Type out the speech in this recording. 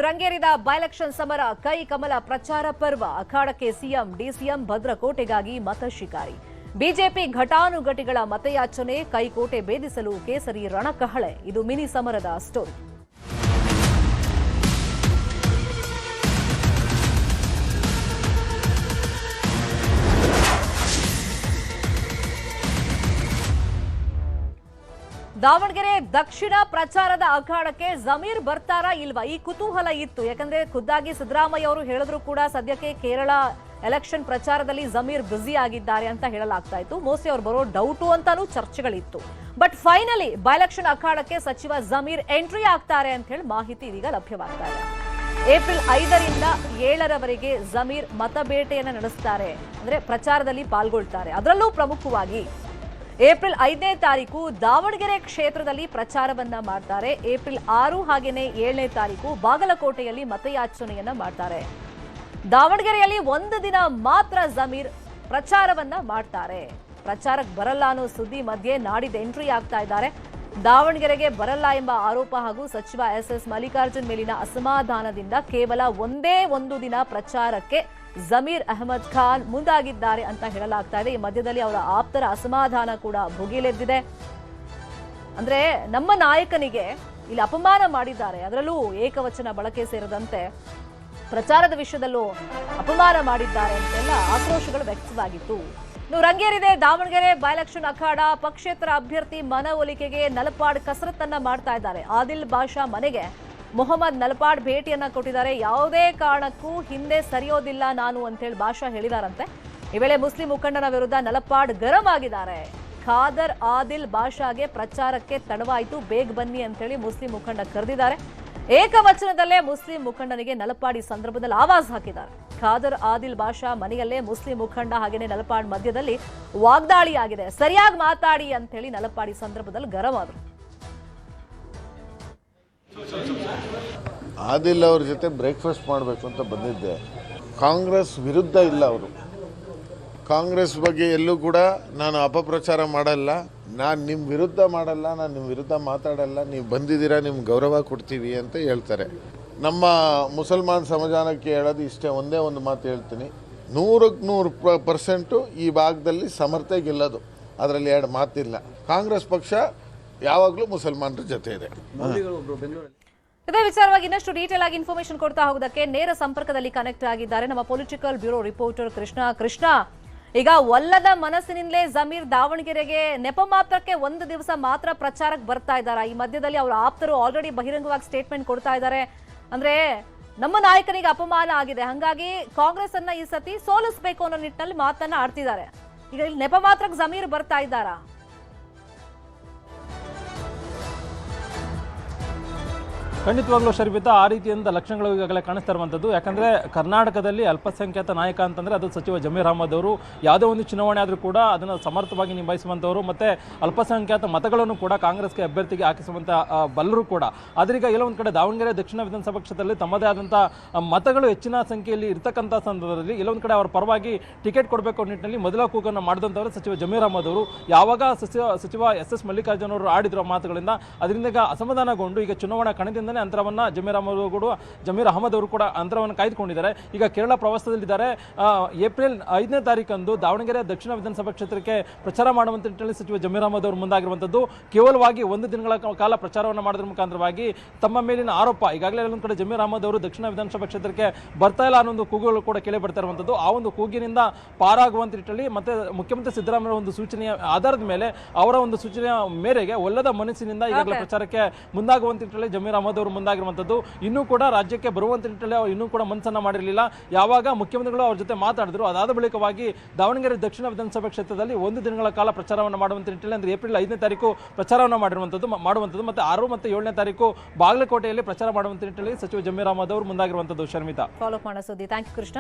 ರಂಗೇರಿದ by-election ಸಮರ ಕೈ ಕಮಲ ಪ್ರಚಾರ ಪರ್ವ ಅಖಾಡಕ್ಕೆ ಸಿಎಂ ಡಿಸಿಎಂ ಭದ್ರಕೋಟೆಗಾಗಿ ಮತ ಶಿಕಾರಿ ಬಿಜೆಪಿ ಘಟಾನುಘಟಿಗಳ ಮತಯಾಚನೆ ಕೈಕೋಟೆ ಭೇದಿಸಲು ಕೇಸರಿ ರಣಕಹಳೆ ಇದು ಮಿನಿ ಸಮರದ ಸ್ಟೋರಿ ದಾವಣಗೆರೆ ದಕ್ಷಿಣ ಪ್ರಚಾರದ ಅಖಾಡಕ್ಕೆ ಜಮೀರ್ ಬರ್ತಾರಾ ಇಲ್ವಾ ಈ ಕುತೂಹಲ ಇತ್ತು ಯಾಕಂದ್ರೆ ಖುದ್ದಾಗಿ ಸಿದ್ದರಾಮಯ್ಯ ಅವರು ಹೇಳಿದ್ರು ಕೂಡ ಸದ್ಯಕ್ಕೆ ಕೇರಳ ಎಲೆಕ್ಷನ್ ಪ್ರಚಾರದಲ್ಲಿ ಜಮೀರ್ ಬ್ಯುಸಿ ಆಗಿದ್ದಾರೆ ಅಂತ ಹೇಳಲಾಗ್ತಾ ಇತ್ತು ಮೋಸ್ಟ್ಲಿ ಅವರು ಬರೋ ಡೌಟು ಅಂತಾನೂ ಚರ್ಚೆಗಳಿತ್ತು ಬಟ್ ಫೈನಲಿ ಬೈಲೆಕ್ಷನ್ ಅಖಾಡಕ್ಕೆ ಸಚಿವ ಜಮೀರ್ ಎಂಟ್ರಿ ಆಗ್ತಾರೆ ಅಂತ ಹೇಳಿ ಮಾಹಿತಿ ಇದೀಗ ಲಭ್ಯವಾಗ್ತಾ ಇದೆ ಏಪ್ರಿಲ್ 5ರಿಂದ 7ರವರೆಗೆ ಜಮೀರ್ ಮತಬೇಟೆಯನ್ನು ನಡೆಸ್ತಾರೆ ಅಂದ್ರೆ ಪ್ರಚಾರದಲ್ಲಿ ಪಾಲ್ಗೊಳ್ತಾರೆ ಅದರಲ್ಲೂ ಪ್ರಮುಖವಾಗಿ ಏಪ್ರಿಲ್ 5ನೇ ತಾರೀಕು ದಾವಣಗೆರೆ ಕ್ಷೇತ್ರದಲ್ಲಿ ಪ್ರಚಾರವನ್ನ ಮಾಡ್ತಾರೆ ಏಪ್ರಿಲ್ 6 ಹಾಗೇನೆ 7ನೇ ತಾರೀಕು ಬಾಗಲಕೋಟೆಯಲ್ಲಿ ಮತಯಾಚನೆಯನ್ನ ಮಾಡ್ತಾರೆ ದಾವಣಗೆರೆಯಲ್ಲಿ ಒಂದು ದಿನ ಮಾತ್ರ ಜಮೀರ್ ಪ್ರಚಾರವನ್ನ ಮಾಡ್ತಾರೆ ಪ್ರಚಾರಕ್ಕೆ ಬರಲ್ಲ ಅನ್ನೋ ಸುದ್ದಿ ಮಧ್ಯೆ ನಾಡಿದ್ದು ಎಂಟ್ರಿ ಆಗ್ತಾ ಇದ್ದಾರೆ ದಾವಣಗೆರೆಗೆ ಬರಲ್ಲ ಎಂಬ ಆರೋಪ ಹಾಗೂ ಸಚಿವ ಎಸ್ ಮಲ್ಲಿಕಾರ್ಜುನ್ ಮೇಲಿನ ಅಸಮಾಧಾನದಿಂದ ಕೇವಲ ಒಂದೇ ಒಂದು ದಿನ ಪ್ರಚಾರಕ್ಕೆ ಜಮೀರ್ ಅಹಮದ್ ಖಾನ್ ಮುಂದಾಗಿದ್ದಾರೆ ಅಂತ ಹೇಳಲಾಗ್ತಾ ಇದೆ ಈ ಮಧ್ಯದಲ್ಲಿ ಅವರ ಆಪ್ತರ ಅಸಮಾಧಾನ ಕೂಡ ಭುಗಿಲೆದ್ದಿದೆ ಅಂದ್ರೆ ನಮ್ಮ ನಾಯಕನಿಗೆ ಇಲ್ಲಿ ಅಪಮಾನ ಮಾಡಿದ್ದಾರೆ ಅದರಲ್ಲೂ ಏಕವಚನ ಬಳಕೆ ಸೇರಿದಂತೆ ಪ್ರಚಾರದ ವಿಷಯದಲ್ಲೂ ಅಪಮಾನ ಮಾಡಿದ್ದಾರೆ ಅಂತೆಲ್ಲ ಆಕ್ರೋಶಗಳು ವ್ಯಕ್ತವಾಗಿತ್ತು ಇನ್ನು ರಂಗೇರಿದೆ ದಾವಣಗೆರೆ ಬೈಲೆಕ್ಷನ್ ಅಖಾಡ ಪಕ್ಷೇತರ ಅಭ್ಯರ್ಥಿ ಮನವೊಲಿಕೆಗೆ ನಲಪಾಡ್ ಕಸರತ್ತನ್ನ ಮಾಡ್ತಾ ಇದ್ದಾರೆ ಆದಿಲ್ ಬಾಷಾ ಮನೆಗೆ ಮೊಹಮ್ಮದ್ ನಲಪಾಡ್ ಭೇಟಿಯನ್ನ ಕೊಟ್ಟಿದ್ದಾರೆ ಯಾವುದೇ ಕಾರಣಕ್ಕೂ ಹಿಂದೆ ಸರಿಯೋದಿಲ್ಲ ನಾನು ಅಂತೇಳಿ ಬಾಷಾ ಹೇಳಿದಾರಂತೆ ಈ ವೇಳೆ ಮುಸ್ಲಿಂ ಮುಖಂಡನ ವಿರುದ್ಧ ನಲಪಾಡ್ ಗರಂ ಆಗಿದ್ದಾರೆ ಖಾದರ್ ಆದಿಲ್ ಬಾಷಾಗೆ ಪ್ರಚಾರಕ್ಕೆ ತಡವಾಯಿತು ಬೇಗ ಬನ್ನಿ ಅಂತೇಳಿ ಮುಸ್ಲಿಂ ಮುಖಂಡ ಕರೆದಿದ್ದಾರೆ ಏಕವಚನದಲ್ಲೇ ಮುಸ್ಲಿಂ ಮುಖಂಡನಿಗೆ ನಲಪಾಡಿ ಸಂದರ್ಭದಲ್ಲಿ ಆವಾಜ್ ಹಾಕಿದ್ದಾರೆ ಖಾದರ್ ಆದಿಲ್ ಬಾಷಾ ಮನೆಯಲ್ಲೇ ಮುಸ್ಲಿಂ ಮುಖಂಡ ಹಾಗೇನೆ ನಲಪಾಡ್ ಮಧ್ಯದಲ್ಲಿ ವಾಗ್ದಾಳಿ ಆಗಿದೆ ಸರಿಯಾಗಿ ಮಾತಾಡಿ ಅಂತ ಹೇಳಿ ನಲಪಾಡಿ ಸಂದರ್ಭದಲ್ಲಿ ಗರಂ ಆದ್ರು ಆದಿಲ್ ಅವ್ರ ಜೊತೆ ಬ್ರೇಕ್ಫಾಸ್ಟ್ ಮಾಡಬೇಕು ಅಂತ ಬಂದಿದ್ದೆ ಕಾಂಗ್ರೆಸ್ ವಿರುದ್ಧ ಇಲ್ಲ ಅವರು ಕಾಂಗ್ರೆಸ್ ಬಗ್ಗೆ ಎಲ್ಲೂ ಕೂಡ ನಾನು ಅಪಪ್ರಚಾರ ಮಾಡಲ್ಲ ನಾನು ನಿಮ್ಮ ವಿರುದ್ಧ ಮಾಡಲ್ಲ ನಾನು ನಿಮ್ಮ ವಿರುದ್ಧ ಮಾತಾಡಲ್ಲ ನೀವು ಬಂದಿದ್ದೀರಾ ನಿಮ್ಗೆ ಗೌರವ ಕೊಡ್ತೀವಿ ಅಂತ ಹೇಳ್ತಾರೆ ನಮ್ಮ ಮುಸಲ್ಮಾನ್ ಸಮಾಜಕ್ಕೆ ಹೇಳೋದು ಇಷ್ಟೇ ಒಂದೇ ಒಂದು ಮಾತು ಹೇಳ್ತೀನಿ 100% ಈ ಭಾಗದಲ್ಲಿ ಸಮರ್ಥೆ ಗೆಲ್ಲೋದು ಅದರಲ್ಲಿ ಎರಡು ಮಾತಿಲ್ಲ ಕಾಂಗ್ರೆಸ್ ಪಕ್ಷ ಯಾವಾಗಲೂ ಮುಸಲ್ಮಾನರ ಜೊತೆ ಇದೆ ಇದೇ ವಿಚಾರವಾಗಿ ಇನ್ನಷ್ಟು ಡೀಟೇಲ್ ಆಗಿ ಇನ್ಫಾರ್ಮೇಶನ್ ಕೊಡ್ತಾ ಹೋಗೋದಕ್ಕೆ ನೇರ ಸಂಪರ್ಕದಲ್ಲಿ ಕನೆಕ್ಟ್ ಆಗಿದ್ದಾರೆ ನಮ್ಮ ಪೊಲಿಟಿಕಲ್ ಬ್ಯೂರೋ ರಿಪೋರ್ಟರ್ ಕೃಷ್ಣ ಈಗ ಒಲ್ಲದ ಮನಸ್ಸಿನಿಂದಲೇ ಜಮೀರ್ ದಾವಣಗೆರೆಗೆ ನೆಪ ಮಾತ್ರಕ್ಕೆ ಒಂದು ದಿವಸ ಮಾತ್ರ ಪ್ರಚಾರಕ್ಕೆ ಬರ್ತಾ ಇದ್ದಾರೆ ಈ ಮಧ್ಯದಲ್ಲಿ ಅವರ ಆಪ್ತರು ಆಲ್ರೆಡಿ ಬಹಿರಂಗವಾಗಿ ಸ್ಟೇಟ್ಮೆಂಟ್ ಕೊಡ್ತಾ ಇದ್ದಾರೆ ಅಂದ್ರೆ ನಮ್ಮ ನಾಯಕನಿಗೆ ಅಪಮಾನ ಆಗಿದೆ ಹಾಗಾಗಿ ಕಾಂಗ್ರೆಸ್ ಅನ್ನ ಈ ಸತಿ ಸೋಲಿಸಬೇಕು ಅನ್ನೋ ನಿಟ್ಟಿನಲ್ಲಿ ಮಾತನ್ನ ಆಡ್ತಿದ್ದಾರೆ ಈಗ ಇಲ್ಲಿ ನೆಪ ಮಾತ್ರಕ್ಕೆ ಜಮೀರ್ ಬರ್ತಾ ಇದ್ದಾರಾ ಖಂಡಿತವಾಗ್ಲೂ ಶರ್ಮಿತಾ ಆ ರೀತಿಯಿಂದ ಲಕ್ಷಣಗಳು ಈಗಾಗಲೇ ಕಾಣಿಸ್ತಾ ಇರುವಂಥದ್ದು ಯಾಕಂದರೆ ಕರ್ನಾಟಕದಲ್ಲಿ ಅಲ್ಪಸಂಖ್ಯಾತ ನಾಯಕ ಅಂತಂದರೆ ಅದು ಸಚಿವ ಜಮೀರ್ ಅಹಮದ್ ಅವರು ಯಾವುದೇ ಒಂದು ಚುನಾವಣೆ ಆದರೂ ಕೂಡ ಅದನ್ನು ಸಮರ್ಥವಾಗಿ ನಿಭಾಯಿಸುವಂಥವರು ಮತ್ತು ಅಲ್ಪಸಂಖ್ಯಾತ ಮತಗಳನ್ನು ಕೂಡ ಕಾಂಗ್ರೆಸ್ಗೆ ಅಭ್ಯರ್ಥಿಗೆ ಹಾಕಿಸುವಂಥ ಬಲ್ಲರು ಕೂಡ ಆದ್ರೀಗ ಎಲ್ಲ ಒಂದು ಕಡೆ ದಾವಣಗೆರೆ ದಕ್ಷಿಣ ವಿಧಾನಸಭಾ ಕ್ಷೇತ್ರದಲ್ಲಿ ತಮ್ಮದೇ ಆದಂಥ ಮತಗಳು ಹೆಚ್ಚಿನ ಸಂಖ್ಯೆಯಲ್ಲಿ ಇರತಕ್ಕಂಥ ಸಂದರ್ಭದಲ್ಲಿ ಎಲ್ಲೊಂದು ಕಡೆ ಅವರ ಪರವಾಗಿ ಟಿಕೆಟ್ ಕೊಡಬೇಕು ನಿಟ್ಟಿನಲ್ಲಿ ಮೊದಲ ಕೂಗನ್ನು ಮಾಡಿದಂಥವರು ಸಚಿವ ಜಮೀರ್ ಅಹಮದ್ ಅವರು ಯಾವಾಗ ಸಚಿವ ಎಸ್ ಮಲ್ಲಿಕಾರ್ಜುನ್ ಅವರು ಆಡಿದಿರೋ ಮಾತುಗಳಿಂದ ಅದರಿಂದ ಈಗ ಅಸಮಾಧಾನಗೊಂಡು ಈಗ ಚುನಾವಣಾ ಕಣದಿಂದ ಅಂತರವನ್ನ ಜಮೀರ್ ಅಹಮದ್ ಅವರು ಕೂಡ ಅಂತರವನ್ನು ಕಾಯ್ದುಕೊಂಡಿದ್ದಾರೆ ಈಗ ಕೇರಳ ಪ್ರವಾಸದಲ್ಲಿದ್ದಾರೆ ಏಪ್ರಿಲ್ 5ನೇ ತಾರೀಕಂದು ದಾವಣಗೆರೆ ದಕ್ಷಿಣ ವಿಧಾನಸಭಾ ಕ್ಷೇತ್ರಕ್ಕೆ ಪ್ರಚಾರ ಮಾಡುವಂತ ನಿಟ್ಟಿನಲ್ಲಿ ಸಚಿವ ಜಮೀರ್ ಅಹಮದ್ ಅವರು ಮುಂದಾಗಿರುವಂತದ್ದು ಕೇವಲವಾಗಿ ಒಂದು ದಿನಗಳ ಕಾಲ ಪ್ರಚಾರವನ್ನು ಮಾಡೋದ್ರ ಮುಖಾಂತರವಾಗಿ ತಮ್ಮ ಮೇಲಿನ ಆರೋಪ ಈಗಾಗಲೇ ಒಂದು ಕಡೆ ಜಮೀರ್ ಅಹಮದ್ ಅವರು ದಕ್ಷಿಣ ವಿಧಾನಸಭಾ ಕ್ಷೇತ್ರಕ್ಕೆ ಬರ್ತಾ ಇಲ್ಲ ಅನ್ನೋ ಒಂದು ಕೂಗುಗಳು ಕೂಡ ಕೇಳಿ ಬರ್ತಾ ಇರುವಂತದ್ದು ಆ ಒಂದು ಕೂಗಿನಿಂದ ಪಾರಾಗುವಂತ ನಿಟ್ಟಿನಲ್ಲಿ ಮತ್ತೆ ಮುಖ್ಯಮಂತ್ರಿ ಸಿದ್ದರಾಮಯ್ಯ ಒಂದು ಸೂಚನೆಯ ಆಧಾರದ ಮೇಲೆ ಅವರ ಒಂದು ಸೂಚನೆಯ ಮೇರೆಗೆ ಒಲ್ಲದ ಮನಸ್ಸಿನಿಂದ ಈಗಾಗಲೇ ಪ್ರಚಾರಕ್ಕೆ ಮುಂದಾಗುವಂತ ನಿಟ್ಟಿನಲ್ಲಿ ಜಮೀರ್ ಅಹಮದ್ ಮುಂದಾಗಿರುವಂತದ್ದು ಇನ್ನೂ ಕೂಡ ರಾಜ್ಯಕ್ಕೆ ಬರುವಂತ ನಿಟ್ಟಿನಲ್ಲಿ ಅವರು ಇನ್ನೂ ಕೂಡ ಮನಸ್ಸನ್ನ ಮಾಡಿರಲಿಲ್ಲ ಯಾವಾಗ ಮುಖ್ಯಮಂತ್ರಿಗಳು ಅವ್ರ ಜೊತೆ ಮಾತಾಡಿದ್ರು ಅದಾದ ಬಳಿಕವಾಗಿ ದಾವಣಗೆರೆ ದಕ್ಷಿಣ ವಿಧಾನಸಭಾ ಕ್ಷೇತ್ರದಲ್ಲಿ ಒಂದು ದಿನಗಳ ಕಾಲ ಪ್ರಚಾರವನ್ನು ಮಾಡುವಂತ ನಿಟ್ಟಿನಲ್ಲಿ ಅಂದ್ರೆ ಏಪ್ರಿಲ್ 5ನೇ ತಾರೀಕು ಪ್ರಚಾರವನ್ನು ಮಾಡುವಂತದ್ದು ಮತ್ತೆ 6 ಮತ್ತು 7ನೇ ತಾರೀಕು ಬಾಗಲಕೋಟೆಯಲ್ಲಿ ಪ್ರಚಾರ ಮಾಡುವಂತ ನಿಟ್ಟಿನಲ್ಲಿ ಸಚಿವ ಜಮೀರ್ ಅಹಮದ್ ಅವರು ಮುಂದಾಗಿರುವಂತದ್ದು ಶರ್ಮಿತಾ ಫಾಲೋ ಮಾಡೋ ಸುದ್ದಿ ಥ್ಯಾಂಕ್ ಯು ಕೃಷ್ಣ